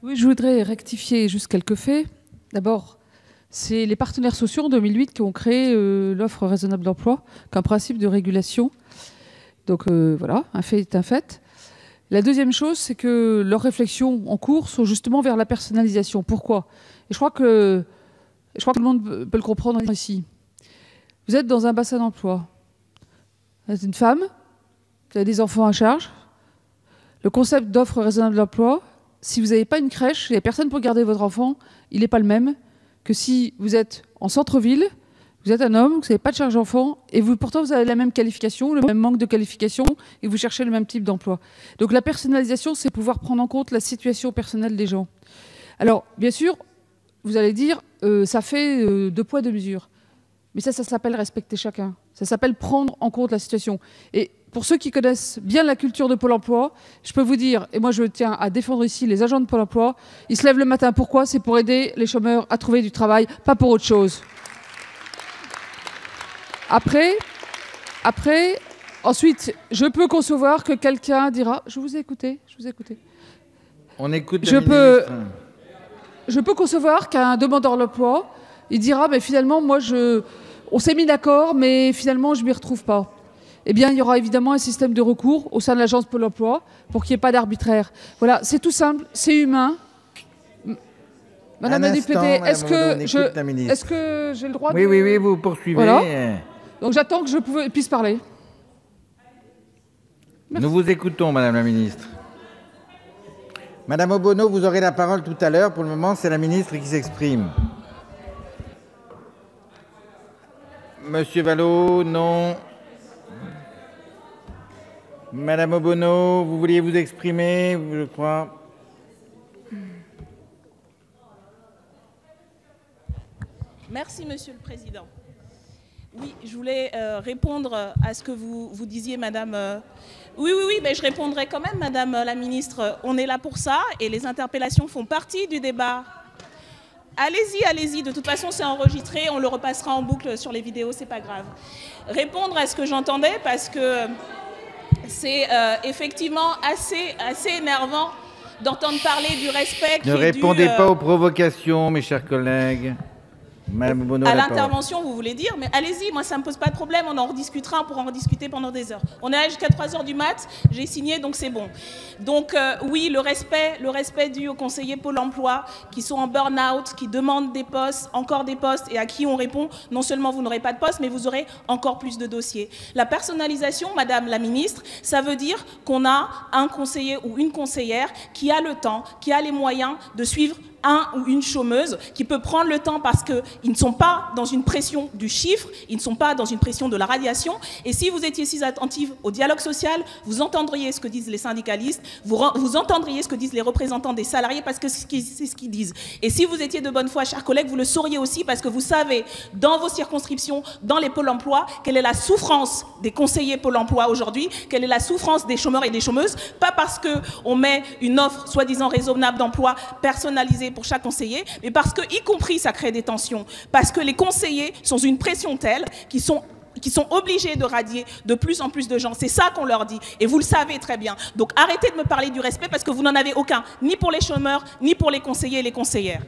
Oui, je voudrais rectifier juste quelques faits. D'abord, c'est les partenaires sociaux en 2008 qui ont créé l'offre raisonnable d'emploi, qu'un principe de régulation. Donc voilà, un fait est un fait. La deuxième chose, c'est que leurs réflexions en cours sont justement vers la personnalisation. Pourquoi? Et je crois que tout le monde peut le comprendre ici. Vous êtes dans un bassin d'emploi. Vous êtes une femme, vous avez des enfants à charge. Le concept d'offre raisonnable d'emploi, si vous n'avez pas une crèche, il n'y a personne pour garder votre enfant, il n'est pas le même que si vous êtes en centre-ville, vous êtes un homme, vous n'avez pas de charge d'enfant, et pourtant vous avez la même qualification, le même manque de qualification, et vous cherchez le même type d'emploi. Donc la personnalisation, c'est pouvoir prendre en compte la situation personnelle des gens. Alors, bien sûr, vous allez dire, ça fait 2 poids, 2 mesures. Mais ça s'appelle respecter chacun. Ça s'appelle prendre en compte la situation. Et pour ceux qui connaissent bien la culture de Pôle emploi, je peux vous dire, et moi je tiens à défendre ici les agents de Pôle emploi, ils se lèvent le matin. Pourquoi? C'est pour aider les chômeurs à trouver du travail, pas pour autre chose. Ensuite, je peux concevoir que quelqu'un dira... Je vous ai écouté. On écoute le ministre. Je peux concevoir qu'un demandeur d'emploi, il dira, mais finalement, on s'est mis d'accord, mais finalement, je ne m'y retrouve pas. Eh bien, il y aura évidemment un système de recours au sein de l'agence Pôle emploi pour qu'il n'y ait pas d'arbitraire. Voilà, c'est tout simple, c'est humain. Madame la députée, est-ce que j'ai le droit de... Oui, vous poursuivez. Voilà. Donc j'attends que je puisse parler. Merci. Nous vous écoutons, Madame la ministre. Madame Obono, vous aurez la parole tout à l'heure. Pour le moment, c'est la ministre qui s'exprime. Monsieur Vallaud, non. Madame Obono, vous vouliez vous exprimer, je crois. Merci, Monsieur le Président. Oui, je voulais répondre à ce que vous disiez, Madame... Oui, mais je répondrai quand même, Madame la Ministre. On est là pour ça et les interpellations font partie du débat. Allez-y. De toute façon, c'est enregistré. On le repassera en boucle sur les vidéos, c'est pas grave. Répondre à ce que j'entendais, parce que c'est effectivement assez énervant d'entendre parler du respect qui est dû... Ne répondez pas aux provocations, mes chers collègues. Madame Obono, à l'intervention, vous voulez dire, mais allez-y, moi ça me pose pas de problème, on en rediscutera, on pourra en rediscuter pendant des heures. On est là jusqu'à 3h du mat, j'ai signé, donc c'est bon. Donc oui, le respect dû aux conseillers Pôle emploi qui sont en burn-out, qui demandent des postes, encore des postes, et à qui on répond, non seulement vous n'aurez pas de poste, mais vous aurez encore plus de dossiers. La personnalisation, Madame la Ministre, ça veut dire qu'on a un conseiller ou une conseillère qui a le temps, qui a les moyens de suivre un ou une chômeuse, qui peut prendre le temps parce qu'ils ne sont pas dans une pression du chiffre, ils ne sont pas dans une pression de la radiation. Et si vous étiez si attentifs au dialogue social, vous entendriez ce que disent les syndicalistes, vous entendriez ce que disent les représentants des salariés, parce que c'est ce qu'ils disent. Et si vous étiez de bonne foi, chers collègues, vous le sauriez aussi, parce que vous savez, dans vos circonscriptions, dans les pôles emploi, quelle est la souffrance des conseillers Pôle emploi aujourd'hui, quelle est la souffrance des chômeurs et des chômeuses, pas parce qu'on met une offre soi-disant raisonnable d'emploi personnalisée pour chaque conseiller, mais parce que, y compris, ça crée des tensions. Parce que les conseillers sont sous une pression telle qu'ils sont obligés de radier de plus en plus de gens. C'est ça qu'on leur dit. Et vous le savez très bien. Donc arrêtez de me parler du respect parce que vous n'en avez aucun, ni pour les chômeurs, ni pour les conseillers et les conseillères.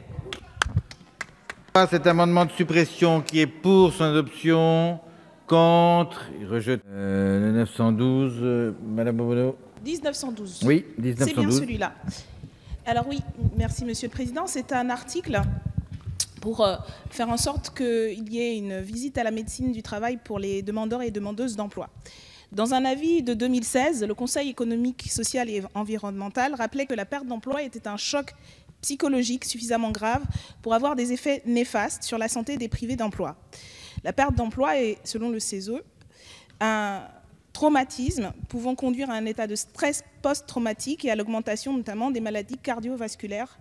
Cet amendement de suppression qui est pour son adoption, contre, il rejette le 912, Madame Obono. 1912. Oui, 1912. C'est bien celui-là. Alors oui, merci Monsieur le Président. C'est un article pour faire en sorte qu'il y ait une visite à la médecine du travail pour les demandeurs et demandeuses d'emploi. Dans un avis de 2016, le Conseil économique, social et environnemental rappelait que la perte d'emploi était un choc psychologique suffisamment grave pour avoir des effets néfastes sur la santé des privés d'emploi. La perte d'emploi est, selon le CESE, un traumatisme pouvant conduire à un état de stress post-traumatique et à l'augmentation notamment des maladies cardiovasculaires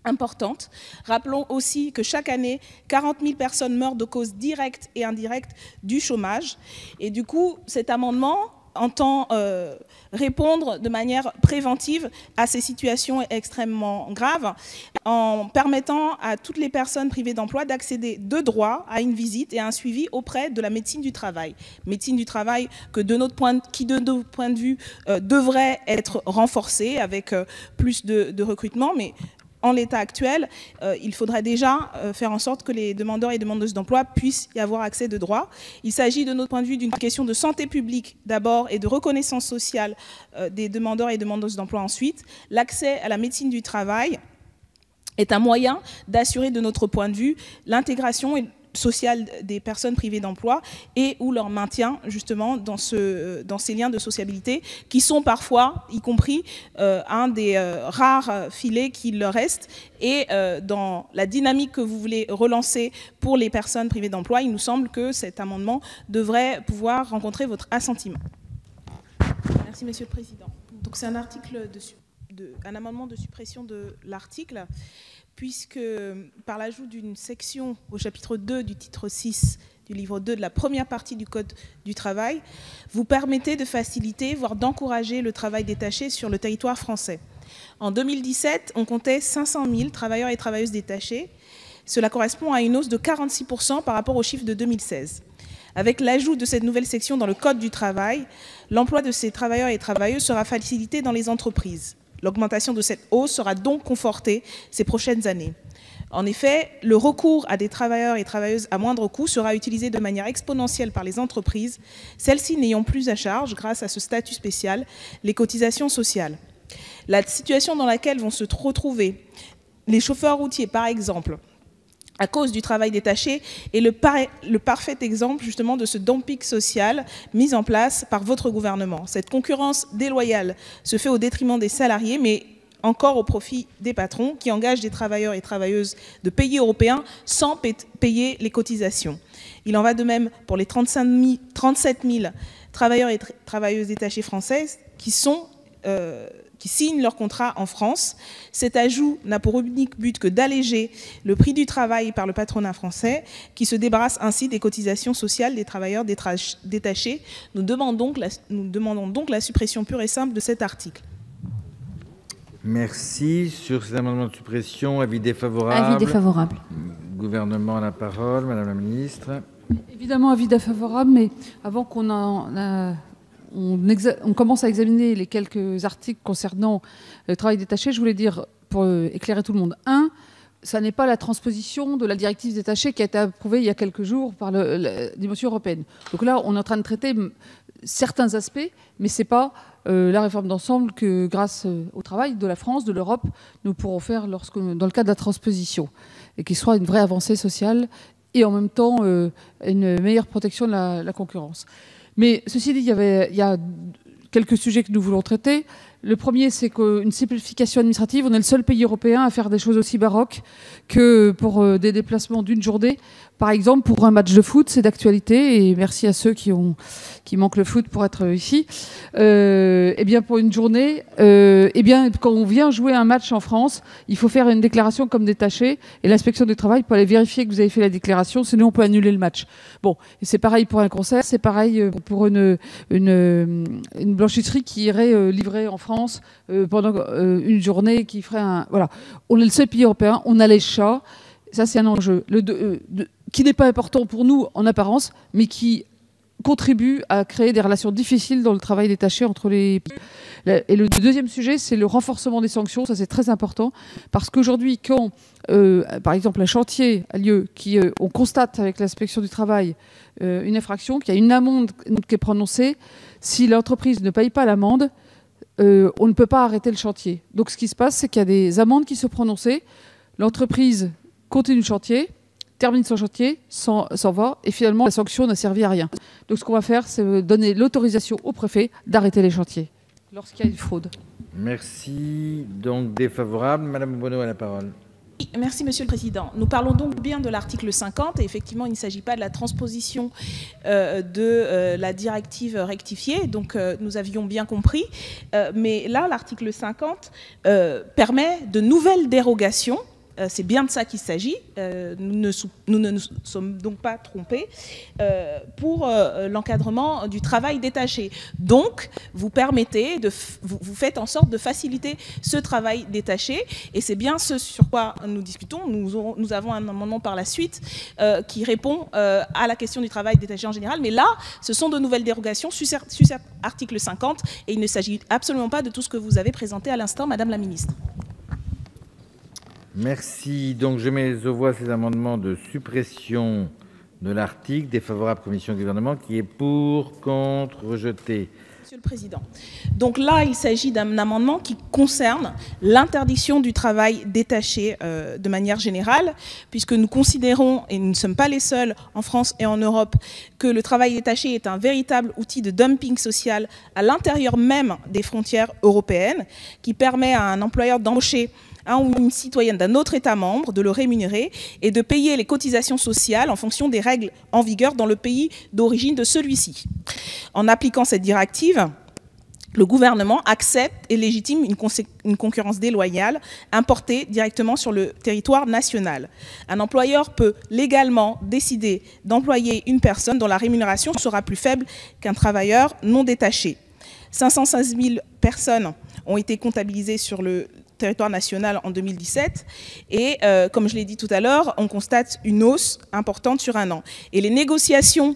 importantes. Rappelons aussi que chaque année, 40 000 personnes meurent de causes directes et indirectes du chômage. Et du coup, cet amendement entend répondre de manière préventive à ces situations extrêmement graves en permettant à toutes les personnes privées d'emploi d'accéder de droit à une visite et à un suivi auprès de la médecine du travail. Médecine du travail qui, de notre point de vue, devrait être renforcée avec plus de recrutement, mais en l'état actuel, il faudrait déjà faire en sorte que les demandeurs et demandeuses d'emploi puissent y avoir accès de droit. Il s'agit de notre point de vue d'une question de santé publique d'abord et de reconnaissance sociale des demandeurs et demandeuses d'emploi ensuite. L'accès à la médecine du travail est un moyen d'assurer de notre point de vue l'intégration sociale des personnes privées d'emploi et ou leur maintien justement dans ces liens de sociabilité qui sont parfois, y compris un des rares filets qui leur restent. Et dans la dynamique que vous voulez relancer pour les personnes privées d'emploi, il nous semble que cet amendement devrait pouvoir rencontrer votre assentiment. Merci Monsieur le Président. Donc c'est un article un amendement de suppression de l'article, puisque par l'ajout d'une section au chapitre 2 du titre 6 du livre 2 de la première partie du Code du travail, vous permettez de faciliter, voire d'encourager le travail détaché sur le territoire français. En 2017, on comptait 500 000 travailleurs et travailleuses détachés. Cela correspond à une hausse de 46% par rapport au chiffre de 2016. Avec l'ajout de cette nouvelle section dans le Code du travail, l'emploi de ces travailleurs et travailleuses sera facilité dans les entreprises. L'augmentation de cette hausse sera donc confortée ces prochaines années. En effet, le recours à des travailleurs et travailleuses à moindre coût sera utilisé de manière exponentielle par les entreprises, celles-ci n'ayant plus à charge, grâce à ce statut spécial, les cotisations sociales. La situation dans laquelle vont se retrouver les chauffeurs routiers, par exemple, à cause du travail détaché, est le parfait exemple justement de ce dumping social mis en place par votre gouvernement. Cette concurrence déloyale se fait au détriment des salariés, mais encore au profit des patrons qui engagent des travailleurs et travailleuses de pays européens sans payer les cotisations. Il en va de même pour les 37 000 travailleurs et travailleuses détachés françaises qui signent leur contrat en France. Cet ajout n'a pour unique but que d'alléger le prix du travail par le patronat français, qui se débarrasse ainsi des cotisations sociales des travailleurs détachés. Nous demandons donc la suppression pure et simple de cet article. Merci. Sur cet amendement de suppression, avis défavorable. Avis défavorable. Gouvernement a la parole, Madame la Ministre. Évidemment, avis défavorable, mais avant qu'on on commence à examiner les quelques articles concernant le travail détaché, je voulais dire, pour éclairer tout le monde, ça n'est pas la transposition de la directive détachée qui a été approuvée il y a quelques jours par la dimension européenne. Donc là, on est en train de traiter certains aspects, mais ce n'est pas la réforme d'ensemble que, grâce au travail de la France, de l'Europe, nous pourrons faire dans le cadre de la transposition, et qui soit une vraie avancée sociale et en même temps une meilleure protection de la concurrence. Mais ceci dit, il y a quelques sujets que nous voulons traiter. Le premier, c'est qu'une simplification administrative. On est le seul pays européen à faire des choses aussi baroques que pour des déplacements d'une journée. Par exemple, pour un match de foot, c'est d'actualité. Et merci à ceux qui manquent le foot pour être ici. Eh bien, pour une journée, quand on vient jouer un match en France, il faut faire une déclaration comme détaché. Et l'inspection du travail peut aller vérifier que vous avez fait la déclaration. Sinon, on peut annuler le match. Bon, et c'est pareil pour un concert. C'est pareil pour une blanchisserie qui irait livrer en France pendant une journée, qui ferait un... Voilà. On est le seul pays européen. On a les chats. Ça, c'est un enjeu qui n'est pas important pour nous en apparence, mais qui contribue à créer des relations difficiles dans le travail détaché entre les pays. Et le deuxième sujet, c'est le renforcement des sanctions. Ça, c'est très important, parce qu'aujourd'hui, quand, par exemple, un chantier a lieu, on constate avec l'inspection du travail une infraction, qu'il y a une amende qui est prononcée, si l'entreprise ne paye pas l'amende, on ne peut pas arrêter le chantier. Donc, ce qui se passe, c'est qu'il y a des amendes qui sont prononcées, l'entreprise continue le chantier, termine son chantier, s'en va, et finalement, la sanction n'a servi à rien. Donc, ce qu'on va faire, c'est donner l'autorisation au préfet d'arrêter les chantiers lorsqu'il y a une fraude. Merci. Donc, défavorable. Madame Bonneau a la parole. Merci, Monsieur le Président. Nous parlons donc bien de l'article 50, et effectivement, il ne s'agit pas de la transposition de la directive rectifiée, donc nous avions bien compris. Mais là, l'article 50 permet de nouvelles dérogations c'est bien de ça qu'il s'agit. Nous ne nous sommes donc pas trompés pour l'encadrement du travail détaché. Donc, vous permettez, vous faites en sorte de faciliter ce travail détaché, et c'est bien ce sur quoi nous discutons. Nous avons un amendement par la suite qui répond à la question du travail détaché en général, mais là, ce sont de nouvelles dérogations sur article 50, et il ne s'agit absolument pas de tout ce que vous avez présenté à l'instant, Madame la Ministre. Merci. Donc, je mets aux voix ces amendements de suppression de l'article. Défavorable, commission et gouvernement. Qui est pour, contre, rejeté. Monsieur le Président. Donc là, il s'agit d'un amendement qui concerne l'interdiction du travail détaché de manière générale, puisque nous considérons, et nous ne sommes pas les seuls en France et en Europe, que le travail détaché est un véritable outil de dumping social à l'intérieur même des frontières européennes, qui permet à un employeur d'embaucher un ou une citoyenne d'un autre État membre, de le rémunérer et de payer les cotisations sociales en fonction des règles en vigueur dans le pays d'origine de celui-ci. En appliquant cette directive, le gouvernement accepte et légitime une concurrence déloyale importée directement sur le territoire national. Un employeur peut légalement décider d'employer une personne dont la rémunération sera plus faible qu'un travailleur non détaché. 516 000 personnes ont été comptabilisées sur le territoire national en 2017 et comme je l'ai dit tout à l'heure, on constate une hausse importante sur un an. Et les négociations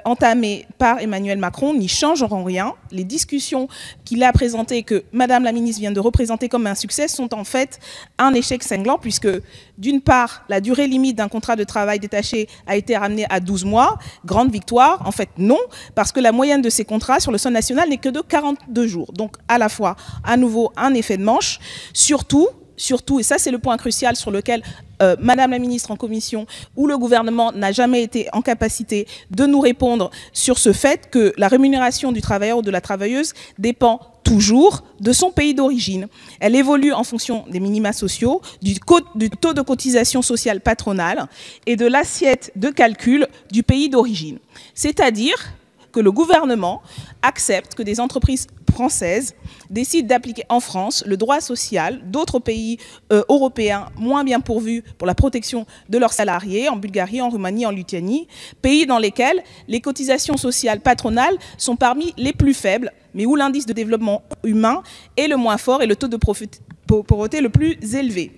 entamées par Emmanuel Macron n'y changeront rien. Les discussions qu'il a présentées, que Madame la Ministre vient de représenter comme un succès, sont en fait un échec cinglant, puisque d'une part, la durée limite d'un contrat de travail détaché a été ramenée à 12 mois. Grande victoire. En fait, non, parce que la moyenne de ces contrats sur le sol national n'est que de 42 jours. Donc, à la fois, à nouveau, un effet de manche. Surtout, et ça c'est le point crucial sur lequel Madame la Ministre en commission ou le gouvernement n'a jamais été en capacité de nous répondre sur ce fait que la rémunération du travailleur ou de la travailleuse dépend toujours de son pays d'origine. Elle évolue en fonction des minima sociaux, du taux de cotisation sociale patronale et de l'assiette de calcul du pays d'origine. C'est-à-dire que le gouvernement accepte que des entreprises françaises décident d'appliquer en France le droit social d'autres pays européens moins bien pourvus pour la protection de leurs salariés, en Bulgarie, en Roumanie, en Lituanie, pays dans lesquels les cotisations sociales patronales sont parmi les plus faibles, mais où l'indice de développement humain est le moins fort et le taux de pauvreté le plus élevé.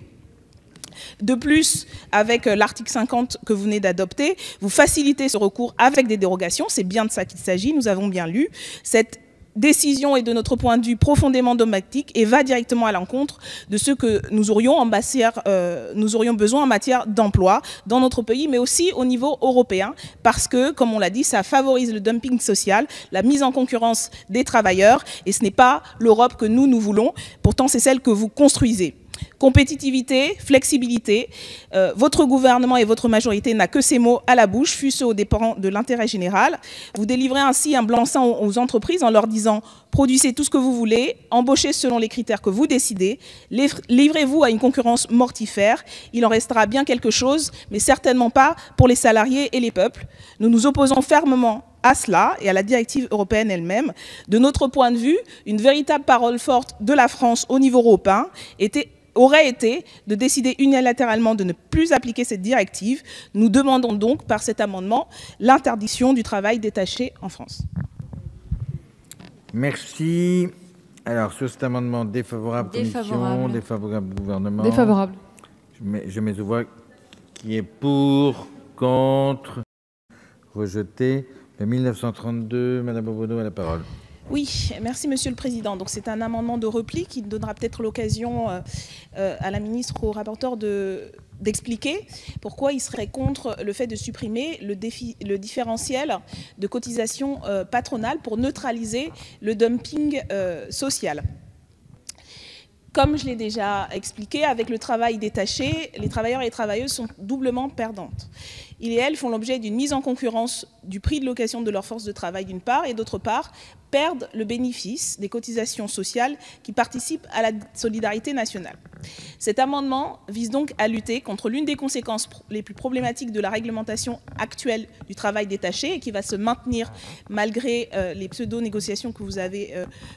De plus, avec l'article 50 que vous venez d'adopter, vous facilitez ce recours avec des dérogations. C'est bien de ça qu'il s'agit, nous avons bien lu. Cette décision est de notre point de vue profondément dogmatique et va directement à l'encontre de ce que nous aurions besoin en matière d'emploi dans notre pays, mais aussi au niveau européen, parce que, comme on l'a dit, ça favorise le dumping social, la mise en concurrence des travailleurs, et ce n'est pas l'Europe que nous voulons, pourtant c'est celle que vous construisez. Compétitivité, flexibilité, votre gouvernement et votre majorité n'a que ces mots à la bouche, fût-ce aux dépens de l'intérêt général. Vous délivrez ainsi un blanc-seing aux entreprises en leur disant « produisez tout ce que vous voulez, embauchez selon les critères que vous décidez, livrez-vous à une concurrence mortifère, il en restera bien quelque chose, mais certainement pas pour les salariés et les peuples. » Nous nous opposons fermement à cela et à la directive européenne elle-même. De notre point de vue, une véritable parole forte de la France au niveau européen aurait été de décider unilatéralement de ne plus appliquer cette directive. Nous demandons donc par cet amendement l'interdiction du travail détaché en France. Merci. Alors sur cet amendement, défavorable commission, défavorable gouvernement. Défavorable. Je mets aux voix qui est pour, contre, rejeté. Le 1932, Madame Bobono a la parole. Oui, merci Monsieur le Président. Donc c'est un amendement de repli qui donnera peut-être l'occasion à la ministre, au rapporteur d'expliquer pourquoi il serait contre le fait de supprimer le différentiel de cotisation patronale pour neutraliser le dumping social. Comme je l'ai déjà expliqué, avec le travail détaché, les travailleurs et les travailleuses sont doublement perdantes. Ils et elles font l'objet d'une mise en concurrence du prix de location de leur force de travail d'une part, et d'autre part, perdent le bénéfice des cotisations sociales qui participent à la solidarité nationale. Cet amendement vise donc à lutter contre l'une des conséquences les plus problématiques de la réglementation actuelle du travail détaché et qui va se maintenir malgré les pseudo-négociations que vous avez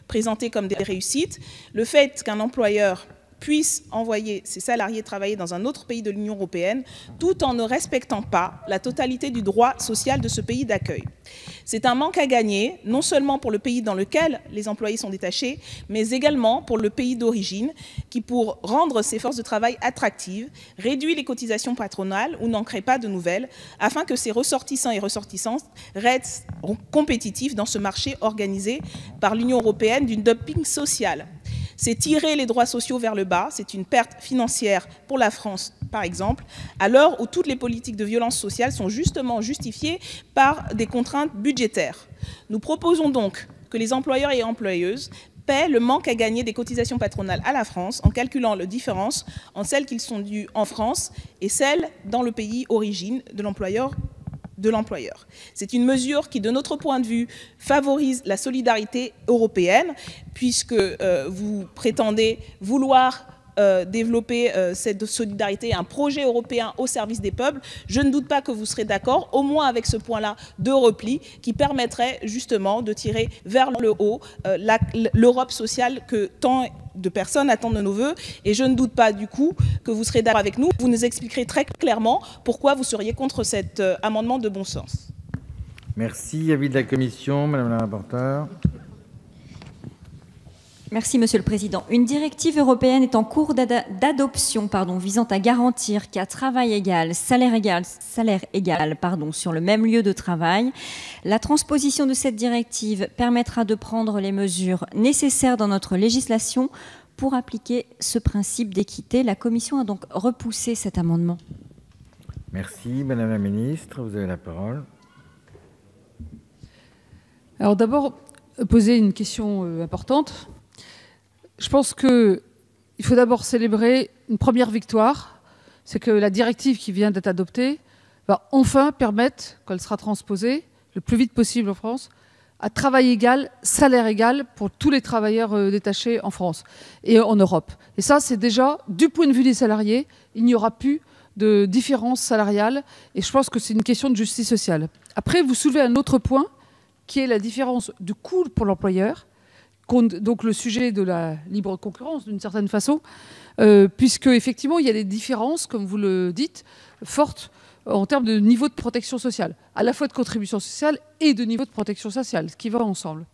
présentées comme des réussites. Le fait qu'un employeur puissent envoyer ces salariés travailler dans un autre pays de l'Union européenne tout en ne respectant pas la totalité du droit social de ce pays d'accueil. C'est un manque à gagner, non seulement pour le pays dans lequel les employés sont détachés, mais également pour le pays d'origine qui, pour rendre ses forces de travail attractives, réduit les cotisations patronales ou n'en crée pas de nouvelles, afin que ses ressortissants et ressortissantes restent compétitifs dans ce marché organisé par l'Union européenne du dumping social. C'est tirer les droits sociaux vers le bas, c'est une perte financière pour la France, par exemple, à l'heure où toutes les politiques de violence sociale sont justement justifiées par des contraintes budgétaires. Nous proposons donc que les employeurs et employeuses paient le manque à gagner des cotisations patronales à la France en calculant la différence entre celles qui sont dues en France et celles dans le pays origine de l'employeur. C'est une mesure qui, de notre point de vue, favorise la solidarité européenne, puisque vous prétendez vouloir développer cette solidarité, un projet européen au service des peuples. Je ne doute pas que vous serez d'accord, au moins avec ce point-là de repli, qui permettrait justement de tirer vers le haut l'Europe sociale que tant de personnes attendent de nos voeux. Et je ne doute pas du coup que vous serez d'accord avec nous. Vous nous expliquerez très clairement pourquoi vous seriez contre cet amendement de bon sens. Merci. Avis de la Commission, Madame la rapporteure. Merci, Monsieur le Président. Une directive européenne est en cours d'adoption visant à garantir qu'à travail égal, salaire égal, sur le même lieu de travail, la transposition de cette directive permettra de prendre les mesures nécessaires dans notre législation pour appliquer ce principe d'équité. La Commission a donc repoussé cet amendement. Merci. Madame la Ministre, vous avez la parole. Alors d'abord, poser une question importante. Je pense qu'il faut d'abord célébrer une première victoire, c'est que la directive qui vient d'être adoptée va enfin permettre, quand elle sera transposée, le plus vite possible en France, à travail égal, salaire égal pour tous les travailleurs détachés en France et en Europe. Et ça, c'est déjà, du point de vue des salariés, il n'y aura plus de différence salariale et je pense que c'est une question de justice sociale. Après, vous soulevez un autre point qui est la différence de coût pour l'employeur, donc le sujet de la libre concurrence d'une certaine façon, puisque effectivement il y a des différences, comme vous le dites, fortes en termes de niveau de protection sociale, à la fois de contribution sociale et de niveau de protection sociale, ce qui va ensemble.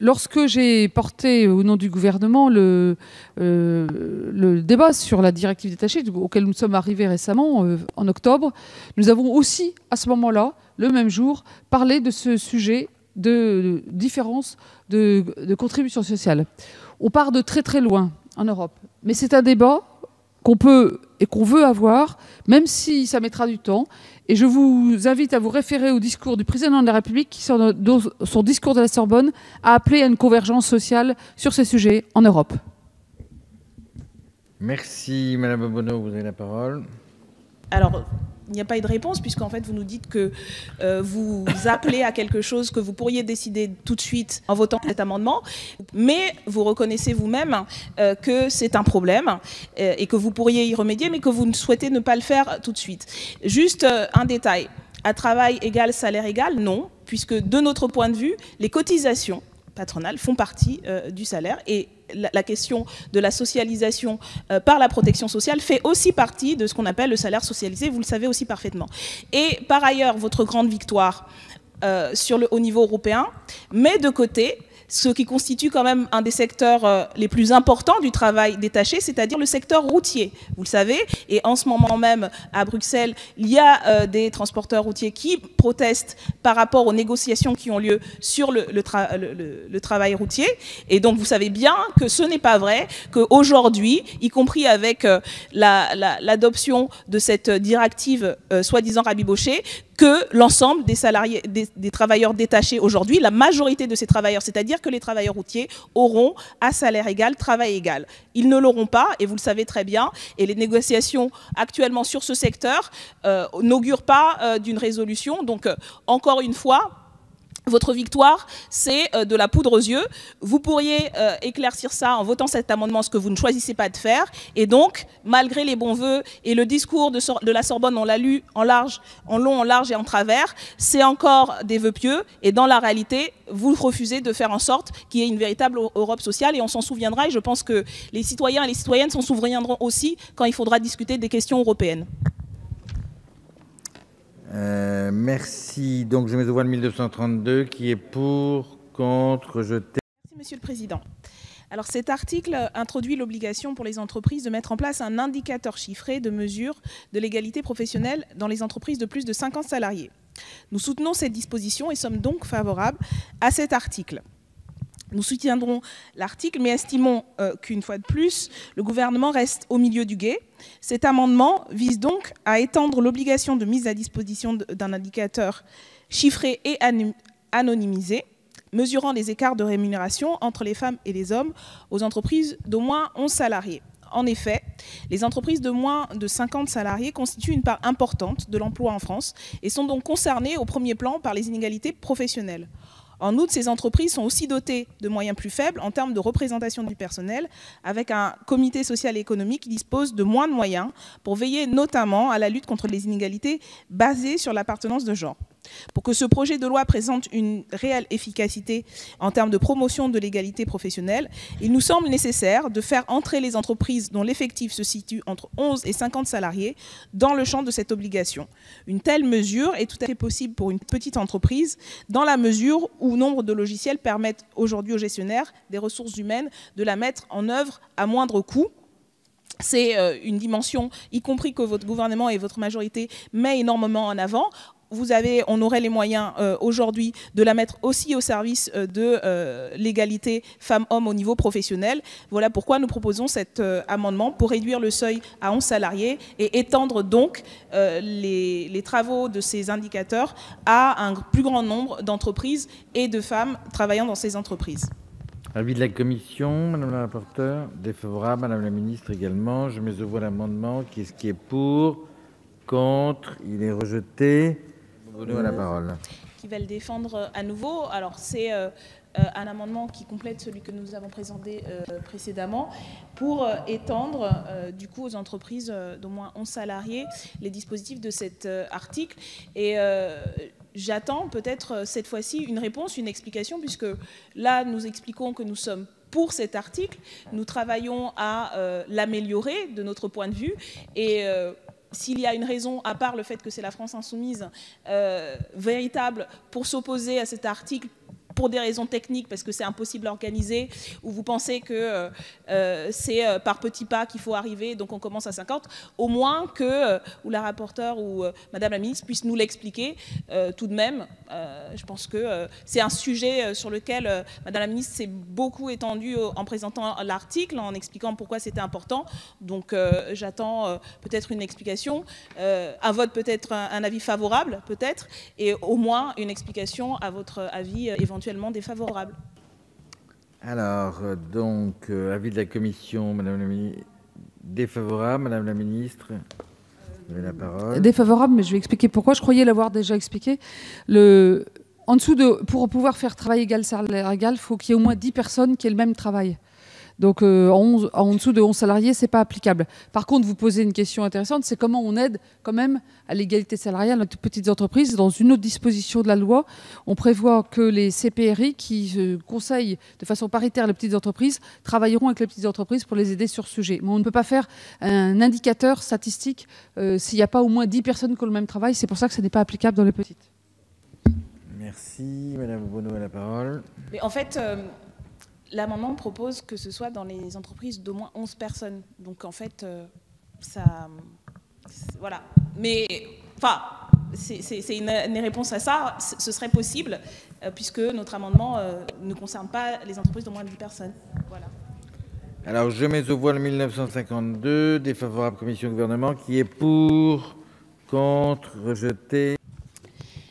Lorsque j'ai porté au nom du gouvernement le débat sur la directive détachée, auquel nous sommes arrivés récemment, en octobre, nous avons aussi, à ce moment-là, le même jour, parlé de ce sujet de différence de contribution sociale. On part de très très loin en Europe, mais c'est un débat qu'on peut et qu'on veut avoir, même si ça mettra du temps. Et je vous invite à vous référer au discours du président de la République qui, dans son discours de la Sorbonne, a appelé à une convergence sociale sur ces sujets en Europe. Merci. Madame Obono, vous avez la parole. Alors, il n'y a pas eu de réponse, puisqu'en fait, vous nous dites que vous appelez à quelque chose que vous pourriez décider tout de suite en votant cet amendement, mais vous reconnaissez vous-même que c'est un problème et que vous pourriez y remédier, mais que vous souhaitez ne pas le faire tout de suite. Juste un détail. À travail égal, salaire égal, non, puisque de notre point de vue, les cotisations patronales font partie du salaire et la question de la socialisation par la protection sociale fait aussi partie de ce qu'on appelle le salaire socialisé, vous le savez aussi parfaitement. Et par ailleurs, votre grande victoire au niveau européen met de côté ce qui constitue quand même un des secteurs les plus importants du travail détaché, c'est-à-dire le secteur routier. Vous le savez, et en ce moment même, à Bruxelles, il y a des transporteurs routiers qui protestent par rapport aux négociations qui ont lieu sur le travail routier. Et donc, vous savez bien que ce n'est pas vrai, qu'aujourd'hui, y compris avec l'adoption de cette directive soi-disant rabibochée, que l'ensemble des salariés, des travailleurs détachés aujourd'hui, la majorité de ces travailleurs, c'est-à-dire que les travailleurs routiers auront à salaire égal, travail égal. Ils ne l'auront pas, et vous le savez très bien, et les négociations actuellement sur ce secteur n'augurent pas d'une résolution. Donc, encore une fois, Votre victoire, c'est de la poudre aux yeux. Vous pourriez éclaircir ça en votant cet amendement, ce que vous ne choisissez pas de faire. Et donc, malgré les bons voeux et le discours de la Sorbonne, on l'a lu en long, en large et en travers, c'est encore des vœux pieux. Et dans la réalité, vous refusez de faire en sorte qu'il y ait une véritable Europe sociale. Et on s'en souviendra. Et je pense que les citoyens et les citoyennes s'en souviendront aussi quand il faudra discuter des questions européennes. Merci. Donc, je mets aux voix le 1232 qui est pour, contre, rejeté. Merci, Monsieur le Président. Alors, cet article introduit l'obligation pour les entreprises de mettre en place un indicateur chiffré de mesure de l'égalité professionnelle dans les entreprises de plus de 50 salariés. Nous soutenons cette disposition et sommes donc favorables à cet article. Nous soutiendrons l'article, mais estimons qu'une fois de plus, le gouvernement reste au milieu du gué. Cet amendement vise donc à étendre l'obligation de mise à disposition d'un indicateur chiffré et anonymisé, mesurant les écarts de rémunération entre les femmes et les hommes aux entreprises d'au moins 11 salariés. En effet, les entreprises de moins de 50 salariés constituent une part importante de l'emploi en France et sont donc concernées au premier plan par les inégalités professionnelles. En outre, ces entreprises sont aussi dotées de moyens plus faibles en termes de représentation du personnel, avec un comité social et économique qui dispose de moins de moyens pour veiller notamment à la lutte contre les inégalités basées sur l'appartenance de genre. Pour que ce projet de loi présente une réelle efficacité en termes de promotion de l'égalité professionnelle, il nous semble nécessaire de faire entrer les entreprises dont l'effectif se situe entre 11 et 50 salariés dans le champ de cette obligation. Une telle mesure est tout à fait possible pour une petite entreprise dans la mesure où nombre de logiciels permettent aujourd'hui aux gestionnaires des ressources humaines de la mettre en œuvre à moindre coût. C'est une dimension, y compris que votre gouvernement et votre majorité met énormément en avant. On aurait les moyens aujourd'hui de la mettre aussi au service de l'égalité femmes-hommes au niveau professionnel. Voilà pourquoi nous proposons cet amendement pour réduire le seuil à 11 salariés et étendre donc les travaux de ces indicateurs à un plus grand nombre d'entreprises et de femmes travaillant dans ces entreprises. Avis de la commission, madame la rapporteure. Défavorable, madame la ministre également. Je mets aux voix l'amendement. Qui est pour? Contre? Il est rejeté. Bruno a la parole. Qui va le défendre à nouveau. Alors, c'est un amendement qui complète celui que nous avons présenté précédemment pour étendre, du coup, aux entreprises d'au moins 11 salariés les dispositifs de cet article. Et j'attends peut-être cette fois-ci une réponse, une explication, puisque là, nous expliquons que nous sommes pour cet article. Nous travaillons à l'améliorer de notre point de vue. Et s'il y a une raison, à part le fait que c'est la France insoumise, véritable pour s'opposer à cet article, pour des raisons techniques, parce que c'est impossible à organiser, ou vous pensez que c'est par petits pas qu'il faut arriver, donc on commence à 50, au moins que ou la rapporteure ou Madame la ministre puisse nous l'expliquer tout de même. Je pense que c'est un sujet sur lequel Madame la ministre s'est beaucoup étendue en présentant l'article, en expliquant pourquoi c'était important. Donc j'attends peut-être une explication, un vote peut-être, un avis favorable peut-être, et au moins une explication à votre avis éventuellement défavorable. Alors, donc, avis de la commission, madame la ministre. Défavorable, madame la ministre. Vous avez la parole. Défavorable, mais je vais expliquer pourquoi. Je croyais l'avoir déjà expliqué. En dessous pour pouvoir faire travail égal, salaire égal, il faut qu'il y ait au moins 10 personnes qui aient le même travail. Donc en dessous de 11 salariés, ce n'est pas applicable. Par contre, vous posez une question intéressante, c'est comment on aide quand même à l'égalité salariale dans les petites entreprises. Dans une autre disposition de la loi, on prévoit que les CPRI qui conseillent de façon paritaire les petites entreprises travailleront avec les petites entreprises pour les aider sur ce sujet. Mais on ne peut pas faire un indicateur statistique s'il n'y a pas au moins 10 personnes qui ont le même travail. C'est pour ça que ce n'est pas applicable dans les petites. Merci. Madame Bonneau a la parole. Mais en fait... l'amendement propose que ce soit dans les entreprises d'au moins 11 personnes. Donc, en fait, voilà. Mais, enfin, c'est une réponse à ça. Ce serait possible, puisque notre amendement ne concerne pas les entreprises d'au moins 10 personnes. Voilà. Alors, je mets au voie le 1952. Défavorable, commission gouvernement. Qui est pour? Contre? Rejeté.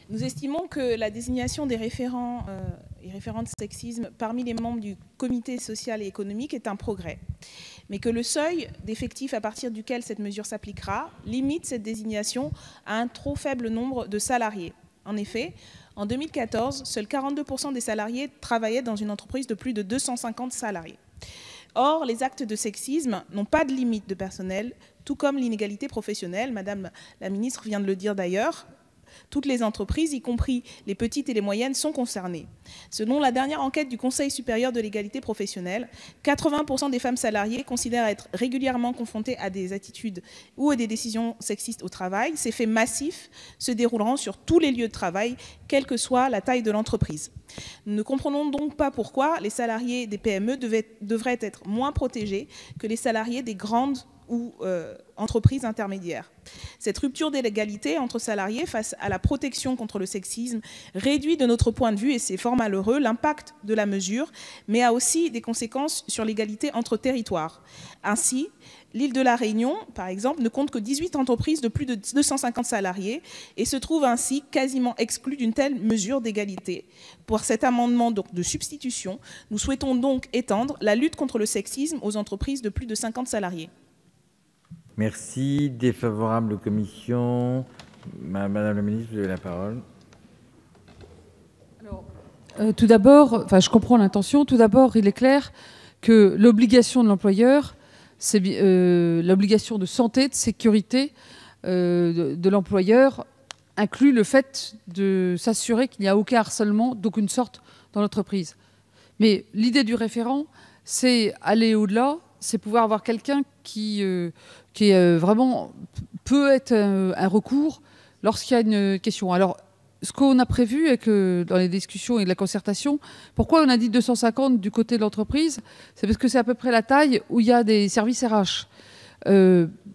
Nous estimons que la désignation des référents et référentes sexisme parmi les membres du comité social et économique est un progrès, mais que le seuil d'effectifs à partir duquel cette mesure s'appliquera limite cette désignation à un trop faible nombre de salariés. En effet, En 2014, seuls 42% des salariés travaillaient dans une entreprise de plus de 250 salariés. Or, les actes de sexisme n'ont pas de limite de personnel, tout comme l'inégalité professionnelle. Madame la ministre vient de le dire d'ailleurs. Toutes les entreprises, y compris les petites et les moyennes, sont concernées. Selon la dernière enquête du Conseil supérieur de l'égalité professionnelle, 80% des femmes salariées considèrent être régulièrement confrontées à des attitudes ou à des décisions sexistes au travail. Ces faits massifs se dérouleront sur tous les lieux de travail, quelle que soit la taille de l'entreprise. Nous ne comprenons donc pas pourquoi les salariés des PME devraient être moins protégés que les salariés des grandes ou entreprises intermédiaires. Cette rupture d'égalité entre salariés face à la protection contre le sexisme réduit de notre point de vue, et c'est fort malheureux, l'impact de la mesure, mais a aussi des conséquences sur l'égalité entre territoires. Ainsi, l'île de la Réunion, par exemple, ne compte que 18 entreprises de plus de 250 salariés et se trouve ainsi quasiment exclue d'une telle mesure d'égalité. Pour cet amendement de substitution, nous souhaitons donc étendre la lutte contre le sexisme aux entreprises de plus de 50 salariés. Merci. Défavorable commission. Madame la ministre, vous avez la parole. Alors, tout d'abord, je comprends l'intention. Tout d'abord, il est clair que l'obligation de l'employeur, c'est l'obligation de santé, de sécurité de l'employeur inclut le fait de s'assurer qu'il n'y a aucun harcèlement d'aucune sorte dans l'entreprise. Mais l'idée du référent, c'est aller au-delà, c'est pouvoir avoir quelqu'un qui vraiment peut être un recours lorsqu'il y a une question. Alors, ce qu'on a prévu dans les discussions et de la concertation, pourquoi on a dit 250 du côté de l'entreprise? C'est parce que c'est à peu près la taille où il y a des services RH.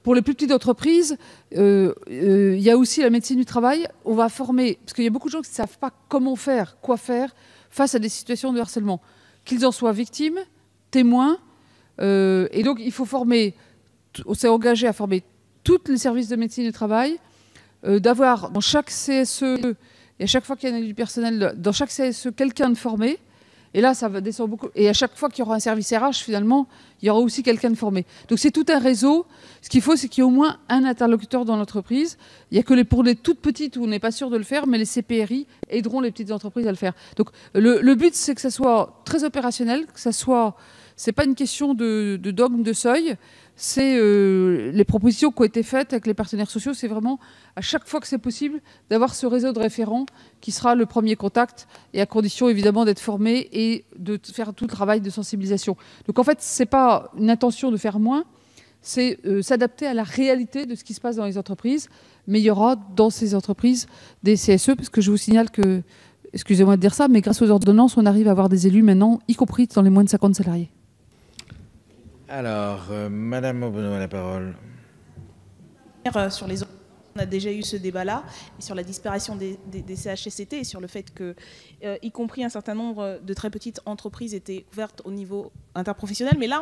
Pour les plus petites entreprises, il y a aussi la médecine du travail. On va former, parce qu'il y a beaucoup de gens qui ne savent pas comment faire, quoi faire face à des situations de harcèlement, qu'ils en soient victimes, témoins. Et donc, il faut former, on s'est engagé à former tous les services de médecine du travail, d'avoir dans chaque CSE, et à chaque fois qu'il y a du personnel, dans chaque CSE, quelqu'un de formé. Et là, ça va descendre beaucoup. Et à chaque fois qu'il y aura un service RH, finalement, il y aura aussi quelqu'un de formé. Donc c'est tout un réseau. Ce qu'il faut, c'est qu'il y ait au moins un interlocuteur dans l'entreprise. Il n'y a que pour les toutes petites où on n'est pas sûr de le faire, mais les CPRI aideront les petites entreprises à le faire. Donc le but, c'est que ça soit très opérationnel, que ça soit... C'est pas une question de dogme, de seuil. C'est les propositions qui ont été faites avec les partenaires sociaux. C'est vraiment, à chaque fois que c'est possible, d'avoir ce réseau de référents qui sera le premier contact, et à condition, évidemment, d'être formé et de faire tout le travail de sensibilisation. Donc, en fait, c'est pas une intention de faire moins, c'est s'adapter à la réalité de ce qui se passe dans les entreprises. Mais il y aura dans ces entreprises des CSE, parce que je vous signale que, excusez-moi de dire ça, mais grâce aux ordonnances, on arrive à avoir des élus maintenant, y compris dans les moins de 50 salariés. Alors, Madame Obono a la parole. Sur les on a déjà eu ce débat-là, sur la disparition des CHSCT et sur le fait que, y compris un certain nombre de très petites entreprises étaient ouvertes au niveau interprofessionnel. Mais là,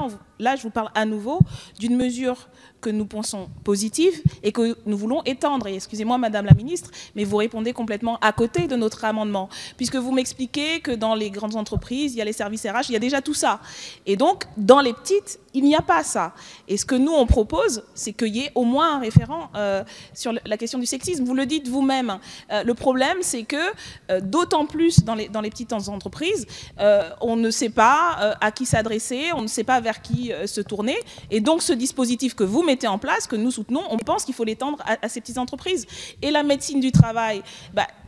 je vous parle à nouveau d'une mesure que nous pensons positive et que nous voulons étendre. Et excusez-moi, Madame la Ministre, mais vous répondez complètement à côté de notre amendement, puisque vous m'expliquez que dans les grandes entreprises, il y a les services RH, il y a déjà tout ça. Et donc, dans les petites, il n'y a pas ça. Et ce que nous, on propose, c'est qu'il y ait au moins un référent sur la question du sexisme. Vous le dites vous-même. Le problème, c'est que, d'autant plus dans les petites entreprises, on ne sait pas à qui s'adresser, on ne sait pas vers qui se tourner. Et donc, ce dispositif que vous mettez en place, que nous soutenons, on pense qu'il faut l'étendre à ces petites entreprises. Et la médecine du travail,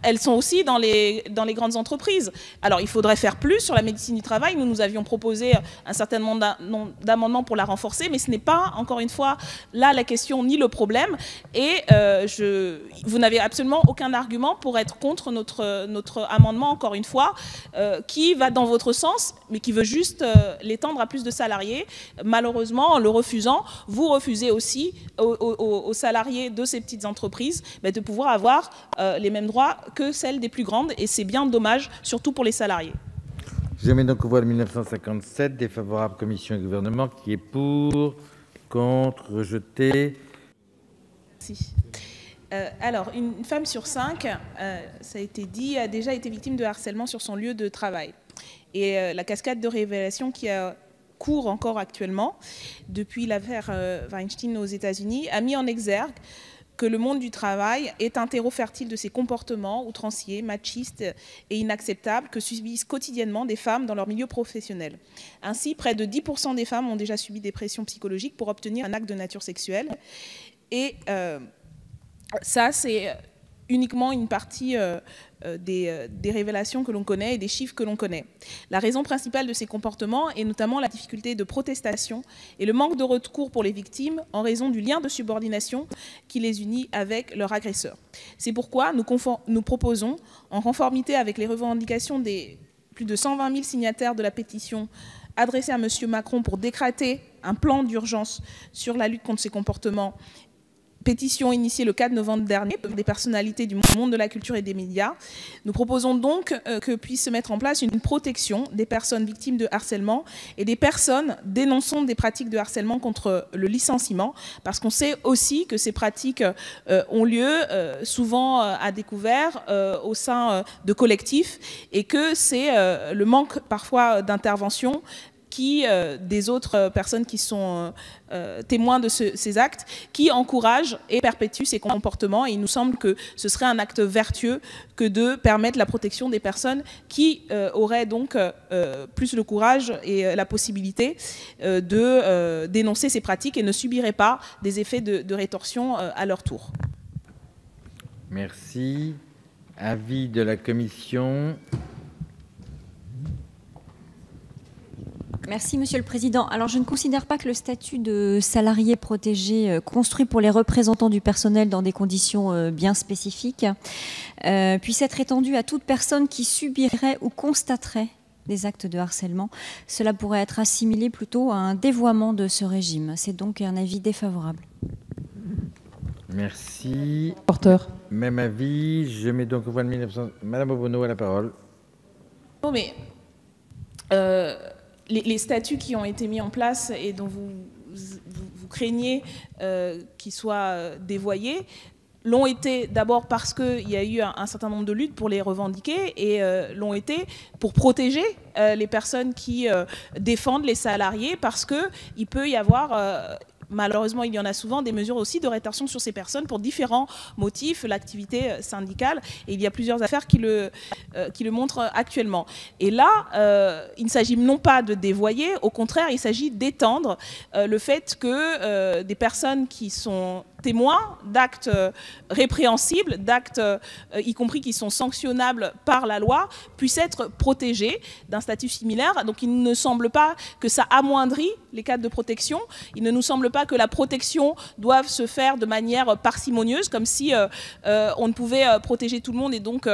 elles sont aussi dans les grandes entreprises. Alors, il faudrait faire plus sur la médecine du travail. Nous avions proposé un certain nombre d'amendements pour la renforcer, mais ce n'est pas, encore une fois, là la question ni le problème. Et vous n'avez absolument aucun argument pour être contre notre amendement, encore une fois, qui va dans votre sens, mais qui veut juste l'étendre à plus de salariés. Malheureusement, en le refusant, vous refusez aussi aux salariés de ces petites entreprises de pouvoir avoir les mêmes droits que celles des plus grandes, et c'est bien dommage, surtout pour les salariés. Je mets donc au voie le 1957, défavorable commission et gouvernement, qui est pour, contre, rejeté. Merci. Alors, une femme sur 5, ça a été dit, a déjà été victime de harcèlement sur son lieu de travail. Et la cascade de révélations qui a cours encore actuellement, depuis l'affaire Weinstein aux États-Unis, a mis en exergue que le monde du travail est un terreau fertile de ces comportements outranciers, machistes et inacceptables que subissent quotidiennement des femmes dans leur milieu professionnel. Ainsi, près de 10% des femmes ont déjà subi des pressions psychologiques pour obtenir un acte de nature sexuelle. Et ça, c'est uniquement une partie des révélations que l'on connaît et des chiffres que l'on connaît. La raison principale de ces comportements est notamment la difficulté de protestation et le manque de recours pour les victimes en raison du lien de subordination qui les unit avec leur agresseur. C'est pourquoi nous proposons, en conformité avec les revendications des plus de 120 000 signataires de la pétition adressée à M. Macron pour décréter un plan d'urgence sur la lutte contre ces comportements, pétition initiée le 4 novembre dernier par des personnalités du monde de la culture et des médias. Nous proposons donc que puisse se mettre en place une protection des personnes victimes de harcèlement et des personnes dénonçant des pratiques de harcèlement contre le licenciement, parce qu'on sait aussi que ces pratiques ont lieu souvent à découvert au sein de collectifs et que c'est le manque parfois d'intervention des autres personnes qui sont témoins de ces actes, qui encouragent et perpétuent ces comportements. Et il nous semble que ce serait un acte vertueux que de permettre la protection des personnes qui auraient donc plus le courage et la possibilité de dénoncer ces pratiques et ne subiraient pas des effets de rétorsion à leur tour. Merci. Avis de la commission. Merci, Monsieur le Président. Alors, je ne considère pas que le statut de salarié protégé construit pour les représentants du personnel dans des conditions bien spécifiques puisse être étendu à toute personne qui subirait ou constaterait des actes de harcèlement. Cela pourrait être assimilé plutôt à un dévoiement de ce régime. C'est donc un avis défavorable. Merci. Porteur. Même avis. Je mets donc au voie de 1900. Madame Obono a la parole. Non, mais les statuts qui ont été mis en place et dont vous craignez qu'ils soient dévoyés l'ont été d'abord parce qu'il y a eu un certain nombre de luttes pour les revendiquer et l'ont été pour protéger les personnes qui défendent les salariés, parce qu'il peut y avoir... malheureusement, il y en a souvent des mesures aussi de rétorsion sur ces personnes pour différents motifs, l'activité syndicale, et il y a plusieurs affaires qui le montrent actuellement. Et là, il ne s'agit non pas de dévoyer, au contraire, il s'agit d'étendre le fait que des personnes qui sont témoins d'actes répréhensibles, d'actes y compris qui sont sanctionnables par la loi, puissent être protégés d'un statut similaire. Donc il ne semble pas que ça amoindrit les cadres de protection. Il ne nous semble pas que la protection doive se faire de manière parcimonieuse, comme si on ne pouvait protéger tout le monde et donc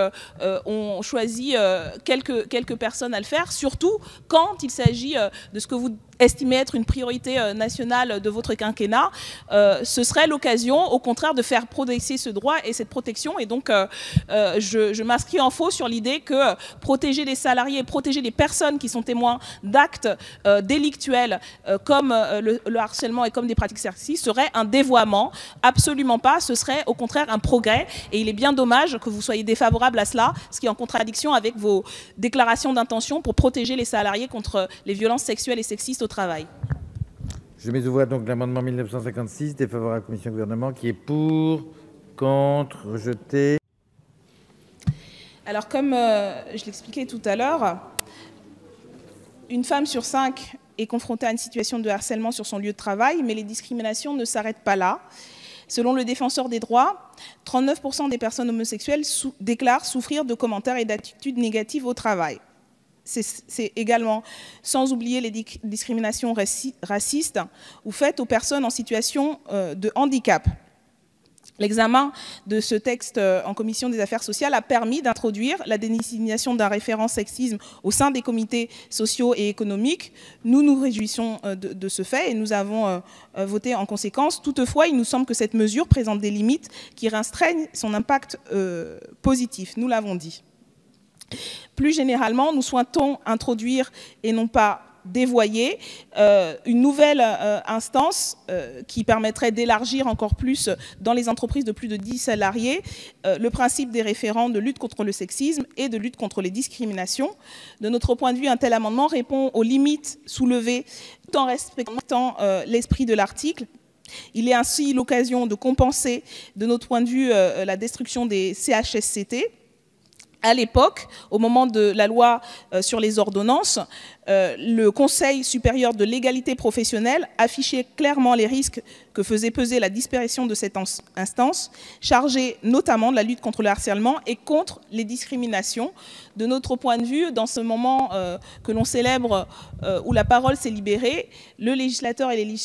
on choisit quelques personnes à le faire, surtout quand il s'agit de ce que vous estimez être une priorité nationale de votre quinquennat. Ce serait l'occasion, au contraire, de faire progresser ce droit et cette protection. Et donc, je m'inscris en faux sur l'idée que protéger les salariés, protéger les personnes qui sont témoins d'actes délictuels comme le harcèlement et comme des pratiques sexistes serait un dévoiement. Absolument pas. Ce serait au contraire un progrès. Et il est bien dommage que vous soyez défavorable à cela, ce qui est en contradiction avec vos déclarations d'intention pour protéger les salariés contre les violences sexuelles et sexistes au travail. Je mets aux voix donc l'amendement 1956, défavorable à la commission gouvernement, qui est pour, contre, rejeté. Alors, comme je l'expliquais tout à l'heure, une femme sur 5 est confrontée à une situation de harcèlement sur son lieu de travail, mais les discriminations ne s'arrêtent pas là. Selon le défenseur des droits, 39% des personnes homosexuelles déclarent souffrir de commentaires et d'attitudes négatives au travail. C'est également, sans oublier les discriminations racistes ou faites aux personnes en situation de handicap. L'examen de ce texte en commission des affaires sociales a permis d'introduire la désignation d'un référent sexisme au sein des comités sociaux et économiques. Nous nous réjouissons de ce fait et nous avons voté en conséquence. Toutefois, il nous semble que cette mesure présente des limites qui restreignent son impact positif, nous l'avons dit. Plus généralement, nous souhaitons introduire, et non pas dévoyer, une nouvelle instance qui permettrait d'élargir encore plus dans les entreprises de plus de 10 salariés le principe des référents de lutte contre le sexisme et de lutte contre les discriminations. De notre point de vue, un tel amendement répond aux limites soulevées tout en respectant l'esprit de l'article. Il est ainsi l'occasion de compenser, de notre point de vue, la destruction des CHSCT. À l'époque, au moment de la loi sur les ordonnances, le Conseil supérieur de l'égalité professionnelle affichait clairement les risques que faisait peser la disparition de cette instance, chargée notamment de la lutte contre le harcèlement et contre les discriminations. De notre point de vue, dans ce moment que l'on célèbre, où la parole s'est libérée, le législateur et les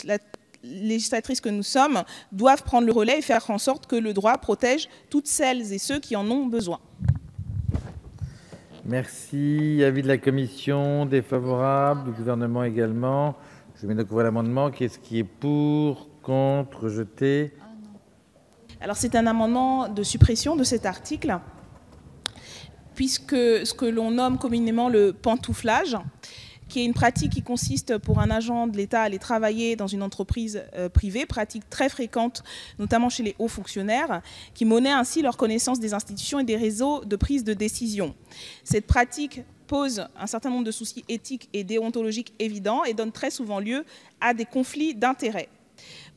législatrices que nous sommes doivent prendre le relais et faire en sorte que le droit protège toutes celles et ceux qui en ont besoin. Merci. Avis de la commission, défavorable, du gouvernement également. Je mets donc voir l'amendement. Qu'est-ce qui est pour, contre, rejeté? Alors c'est un amendement de suppression de cet article, puisque ce que l'on nomme communément le pantouflage, qui est une pratique qui consiste pour un agent de l'État à aller travailler dans une entreprise privée, pratique très fréquente, notamment chez les hauts fonctionnaires, qui monnaient ainsi leur connaissance des institutions et des réseaux de prise de décision. Cette pratique pose un certain nombre de soucis éthiques et déontologiques évidents et donne très souvent lieu à des conflits d'intérêts.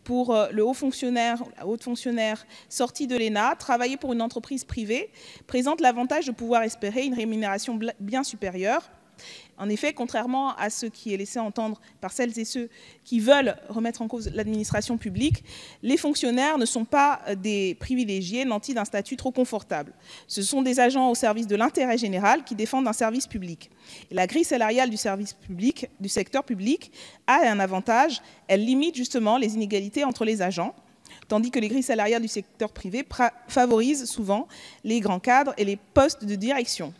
Pour le haut fonctionnaire, la haute fonctionnaire sortie de l'ENA, travailler pour une entreprise privée présente l'avantage de pouvoir espérer une rémunération bien supérieure. En effet, contrairement à ce qui est laissé entendre par celles et ceux qui veulent remettre en cause l'administration publique, les fonctionnaires ne sont pas des privilégiés nantis d'un statut trop confortable. Ce sont des agents au service de l'intérêt général qui défendent un service public. Et la grille salariale du service public, du secteur public, a un avantage, elle limite justement les inégalités entre les agents, tandis que les grilles salariales du secteur privé favorisent souvent les grands cadres et les postes de direction.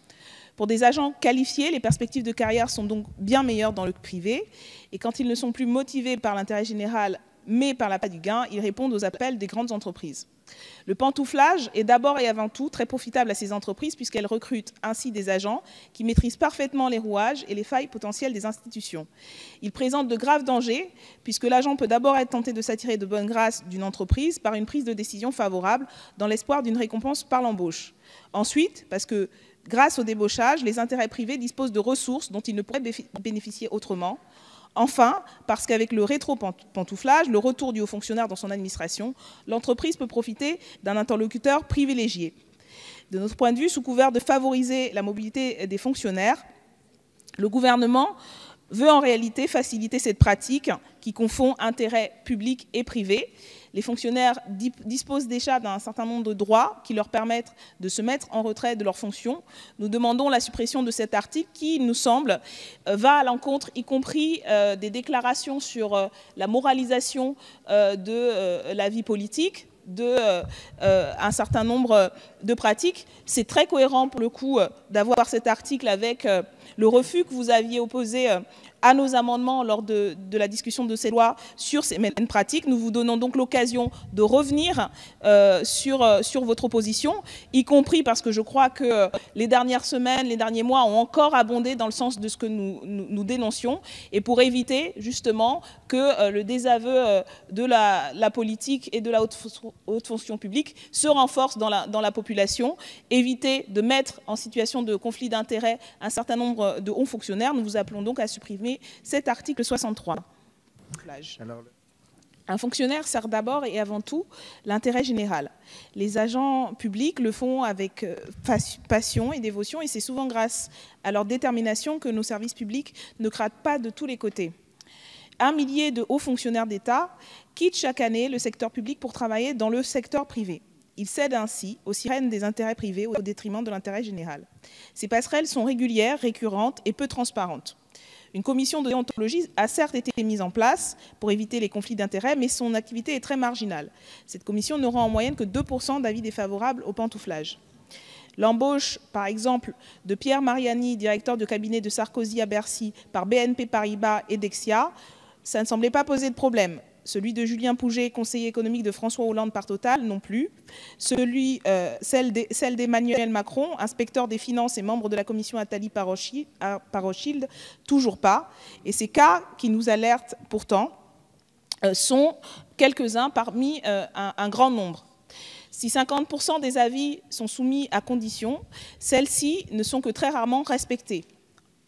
Pour des agents qualifiés, les perspectives de carrière sont donc bien meilleures dans le privé. Et quand ils ne sont plus motivés par l'intérêt général, mais par l'appât du gain, ils répondent aux appels des grandes entreprises. Le pantouflage est d'abord et avant tout très profitable à ces entreprises puisqu'elles recrutent ainsi des agents qui maîtrisent parfaitement les rouages et les failles potentielles des institutions. Il présente de graves dangers puisque l'agent peut d'abord être tenté de s'attirer de bonne grâce d'une entreprise par une prise de décision favorable dans l'espoir d'une récompense par l'embauche. Ensuite, parce que grâce au débauchage, les intérêts privés disposent de ressources dont ils ne pourraient bénéficier autrement. Enfin, parce qu'avec le rétro-pantouflage, le retour du haut fonctionnaire dans son administration, l'entreprise peut profiter d'un interlocuteur privilégié. De notre point de vue, sous couvert de favoriser la mobilité des fonctionnaires, le gouvernement veut en réalité faciliter cette pratique qui confond intérêt public et privé. Les fonctionnaires disposent déjà d'un certain nombre de droits qui leur permettent de se mettre en retrait de leurs fonctions. Nous demandons la suppression de cet article qui, nous semble, va à l'encontre, y compris des déclarations sur la moralisation de la vie politique, un certain nombre de pratiques. C'est très cohérent pour le coup d'avoir cet article avec le refus que vous aviez opposé à nos amendements lors de la discussion de ces lois sur ces mêmes pratiques. Nous vous donnons donc l'occasion de revenir sur votre opposition, y compris parce que je crois que les dernières semaines, les derniers mois ont encore abondé dans le sens de ce que nous dénoncions, et pour éviter justement que le désaveu de la politique et de la haute fonction publique se renforce dans la population, éviter de mettre en situation de conflit d'intérêts un certain nombre de hauts fonctionnaires. Nous vous appelons donc à supprimer cet article 63. Un fonctionnaire sert d'abord et avant tout l'intérêt général. Les agents publics le font avec passion et dévotion, et c'est souvent grâce à leur détermination que nos services publics ne craquent pas de tous les côtés. 1 millier de hauts fonctionnaires d'État quittent chaque année le secteur public pour travailler dans le secteur privé. Ils cèdent ainsi aux sirènes des intérêts privés au détriment de l'intérêt général. Ces passerelles sont régulières, récurrentes et peu transparentes. Une commission de déontologie a certes été mise en place pour éviter les conflits d'intérêts, mais son activité est très marginale. Cette commission ne rend en moyenne que 2% d'avis défavorables au pantouflage. L'embauche, par exemple, de Pierre Mariani, directeur de cabinet de Sarkozy à Bercy, par BNP Paribas et Dexia, ça ne semblait pas poser de problème. Celui de Julien Pouget, conseiller économique de François Hollande par Total, non plus. Celle d'Emmanuel Macron, inspecteur des finances et membre de la commission Attali par Rothschild, toujours pas. Et ces cas qui nous alertent pourtant sont quelques-uns parmi un grand nombre. Si 50% des avis sont soumis à conditions, celles-ci ne sont que très rarement respectées.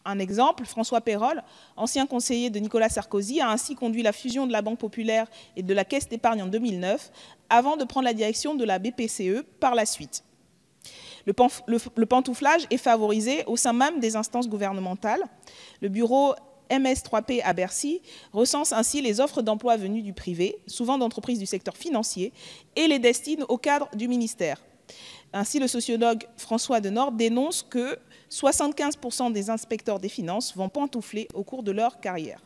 Un exemple, François Pérol, ancien conseiller de Nicolas Sarkozy, a ainsi conduit la fusion de la Banque Populaire et de la Caisse d'épargne en 2009, avant de prendre la direction de la BPCE par la suite. Le pantouflage est favorisé au sein même des instances gouvernementales. Le bureau MS3P à Bercy recense ainsi les offres d'emploi venues du privé, souvent d'entreprises du secteur financier, et les destine au cadre du ministère. Ainsi, le sociologue François Denord dénonce que 75% des inspecteurs des finances vont pantoufler au cours de leur carrière.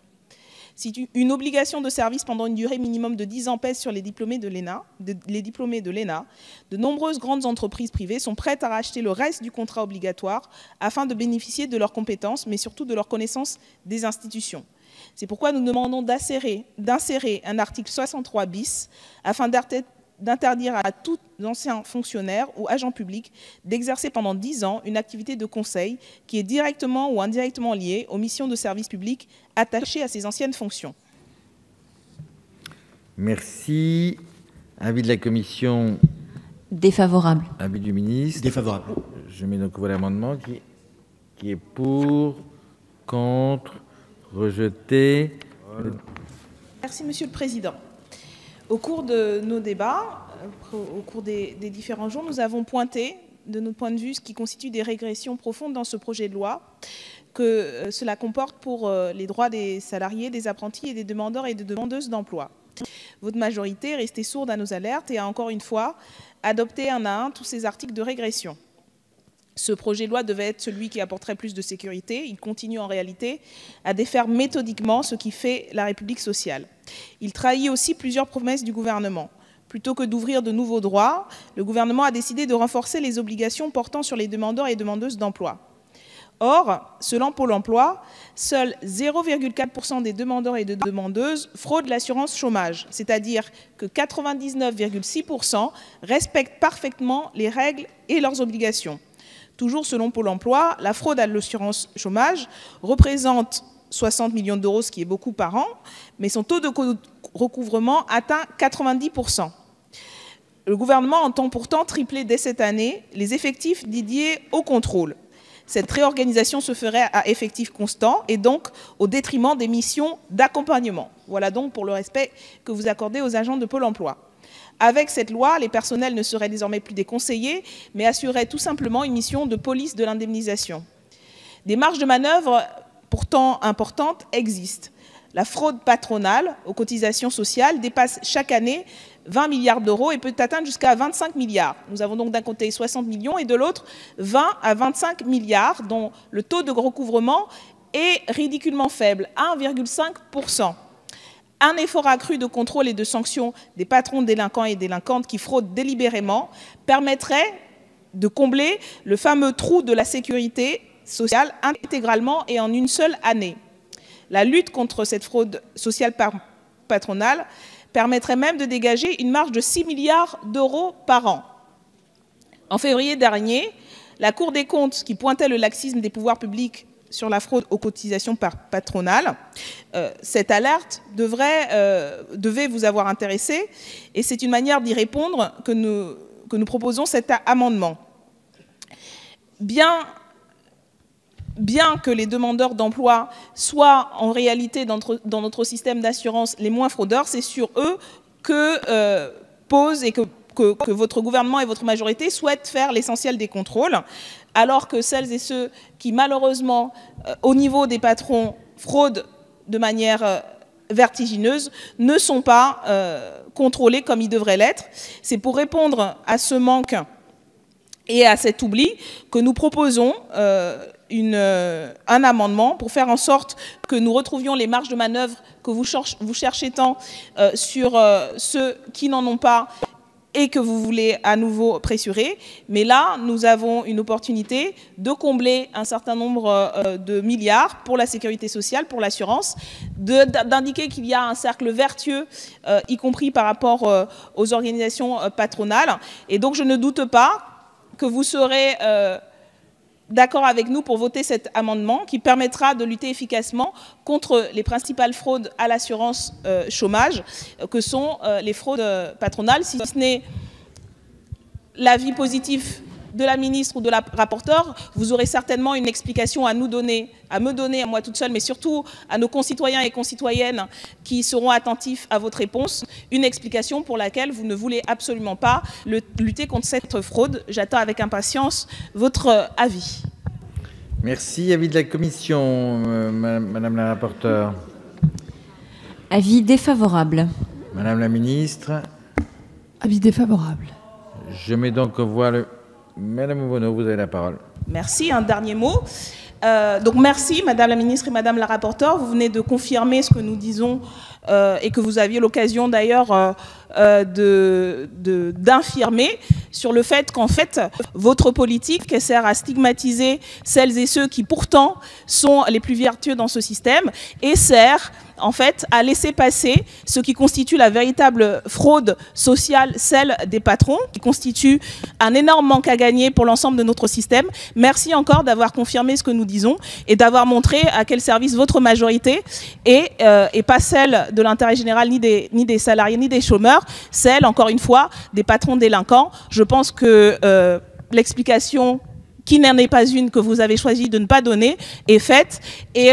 Si une obligation de service pendant une durée minimum de 10 ans pèse sur les diplômés de l'ENA, de nombreuses grandes entreprises privées sont prêtes à racheter le reste du contrat obligatoire afin de bénéficier de leurs compétences, mais surtout de leurs connaissances des institutions. C'est pourquoi nous demandons d'insérer un article 63 bis afin d'interdire à tout ancien fonctionnaire ou agent public d'exercer pendant 10 ans une activité de conseil qui est directement ou indirectement liée aux missions de service public attachées à ses anciennes fonctions. Merci. Avis de la commission. Défavorable. Avis du ministre. Défavorable. Je mets donc voilà l'amendement qui est pour, contre, rejeté. Merci, Monsieur le Président. Au cours de nos débats, au cours des différents jours, nous avons pointé, de notre point de vue, ce qui constitue des régressions profondes dans ce projet de loi, que cela comporte pour les droits des salariés, des apprentis et des demandeurs et des demandeuses d'emploi. Votre majorité est restée sourde à nos alertes et a encore une fois adopté un à un tous ces articles de régression. Ce projet de loi devait être celui qui apporterait plus de sécurité. Il continue en réalité à défaire méthodiquement ce qui fait la République sociale. Il trahit aussi plusieurs promesses du gouvernement. Plutôt que d'ouvrir de nouveaux droits, le gouvernement a décidé de renforcer les obligations portant sur les demandeurs et demandeuses d'emploi. Or, selon Pôle emploi, seuls 0,4% des demandeurs et de demandeuses fraudent l'assurance chômage, c'est-à-dire que 99,6% respectent parfaitement les règles et leurs obligations. Toujours selon Pôle emploi, la fraude à l'assurance chômage représente 60 millions d'euros, ce qui est beaucoup par an, mais son taux de recouvrement atteint 90%. Le gouvernement entend pourtant tripler dès cette année les effectifs dédiés au contrôle. Cette réorganisation se ferait à effectifs constants et donc au détriment des missions d'accompagnement. Voilà donc pour le respect que vous accordez aux agents de Pôle emploi. Avec cette loi, les personnels ne seraient désormais plus des conseillers, mais assureraient tout simplement une mission de police de l'indemnisation. Des marges de manœuvre pourtant importantes existent. La fraude patronale aux cotisations sociales dépasse chaque année 20 milliards d'euros et peut atteindre jusqu'à 25 milliards. Nous avons donc d'un côté 60 millions et de l'autre 20 à 25 milliards, dont le taux de recouvrement est ridiculement faible, 1,5%. Un effort accru de contrôle et de sanction des patrons délinquants et délinquantes qui fraudent délibérément permettrait de combler le fameux trou de la sécurité sociale intégralement et en une seule année. La lutte contre cette fraude sociale patronale permettrait même de dégager une marge de 6 milliards d'euros par an. En février dernier, la Cour des comptes, qui pointait le laxisme des pouvoirs publics sur la fraude aux cotisations patronales, cette alerte devait vous avoir intéressé et c'est une manière d'y répondre que nous proposons cet amendement. Bien que les demandeurs d'emploi soient en réalité dans notre système d'assurance les moins fraudeurs, c'est sur eux que pose et que votre gouvernement et votre majorité souhaitent faire l'essentiel des contrôles, alors que celles et ceux qui, malheureusement, au niveau des patrons, fraudent de manière vertigineuse, ne sont pas contrôlés comme ils devraient l'être. C'est pour répondre à ce manque et à cet oubli que nous proposons un amendement pour faire en sorte que nous retrouvions les marges de manœuvre que vous cherchez tant sur ceux qui n'en ont pas et que vous voulez à nouveau pressurer. Mais là, nous avons une opportunité de combler un certain nombre de milliards pour la sécurité sociale, pour l'assurance, d'indiquer qu'il y a un cercle vertueux, y compris par rapport aux organisations patronales. Et donc, je ne doute pas que vous serez d'accord avec nous pour voter cet amendement qui permettra de lutter efficacement contre les principales fraudes à l'assurance chômage, que sont les fraudes patronales, si ce n'est l'avis positif de la ministre ou de la rapporteure, vous aurez certainement une explication à nous donner, à me donner, à moi toute seule, mais surtout à nos concitoyens et concitoyennes qui seront attentifs à votre réponse, une explication pour laquelle vous ne voulez absolument pas lutter contre cette fraude. J'attends avec impatience votre avis. Merci. Avis de la commission, madame la rapporteure. Avis défavorable. Madame la ministre. Avis défavorable. Je mets donc aux voix le... Madame Obono, vous avez la parole. Merci. Un dernier mot. Donc merci, Madame la ministre et Madame la rapporteure. Vous venez de confirmer ce que nous disons et que vous aviez l'occasion d'ailleurs d'infirmer sur le fait qu'en fait, votre politique sert à stigmatiser celles et ceux qui pourtant sont les plus vertueux dans ce système et sert en fait à laisser passer ce qui constitue la véritable fraude sociale, celle des patrons, qui constitue un énorme manque à gagner pour l'ensemble de notre système. Merci encore d'avoir confirmé ce que nous disons et d'avoir montré à quel service votre majorité est, et pas celle de l'intérêt général ni des salariés ni des chômeurs, celle, encore une fois, des patrons délinquants. Je pense que l'explication qui n'en est pas une que vous avez choisi de ne pas donner est faite et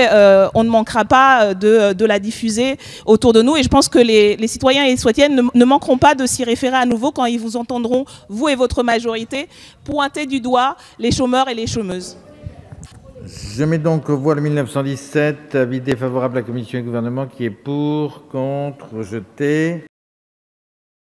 on ne manquera pas de la diffuser autour de nous. Et je pense que les citoyens et les citoyennes ne manqueront pas de s'y référer à nouveau quand ils vous entendront, vous et votre majorité, pointer du doigt les chômeurs et les chômeuses. Je mets donc aux voix le 1917, avis défavorable à la commission et au gouvernement qui est pour, contre, rejeté.